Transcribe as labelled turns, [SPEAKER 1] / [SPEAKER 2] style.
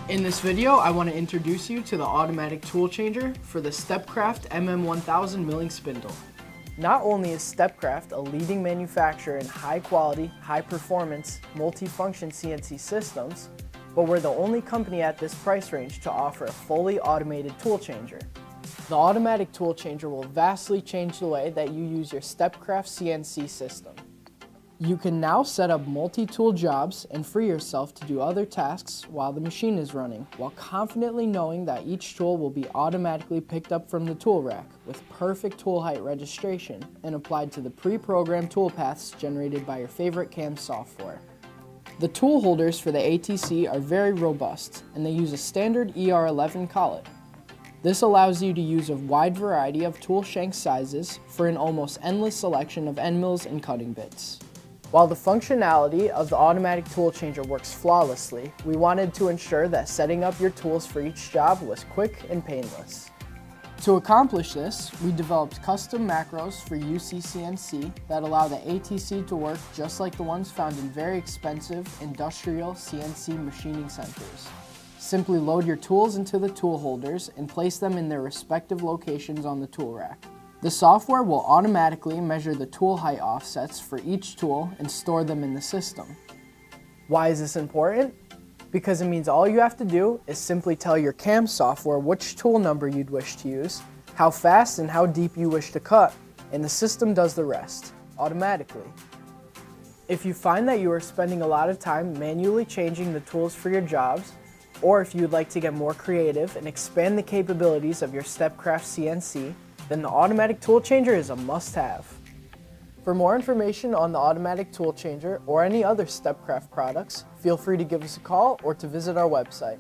[SPEAKER 1] In this video, I want to introduce you to the automatic tool changer for the STEPCRAFT MM1000 milling spindle. Not only is STEPCRAFT a leading manufacturer in high-quality, high-performance, multi-function CNC systems, but we're the only company at this price range to offer a fully automated tool changer. The automatic tool changer will vastly change the way that you use your STEPCRAFT CNC system. You can now set up multi-tool jobs and free yourself to do other tasks while the machine is running, while confidently knowing that each tool will be automatically picked up from the tool rack with perfect tool height registration and applied to the pre-programmed tool paths generated by your favorite CAM software. The tool holders for the ATC are very robust, and they use a standard ER11 collet. This allows you to use a wide variety of tool shank sizes for an almost endless selection of end mills and cutting bits. While the functionality of the automatic tool changer works flawlessly, we wanted to ensure that setting up your tools for each job was quick and painless. To accomplish this, we developed custom macros for UC-CNC that allow the ATC to work just like the ones found in very expensive industrial CNC machining centers. Simply load your tools into the tool holders and place them in their respective locations on the tool rack. The software will automatically measure the tool height offsets for each tool and store them in the system. Why is this important? Because it means all you have to do is simply tell your CAM software which tool number you'd wish to use, how fast and how deep you wish to cut, and the system does the rest, automatically. If you find that you are spending a lot of time manually changing the tools for your jobs, or if you'd like to get more creative and expand the capabilities of your STEPCRAFT CNC, then the automatic tool changer is a must-have. For more information on the automatic tool changer or any other STEPCRAFT products, feel free to give us a call or to visit our website.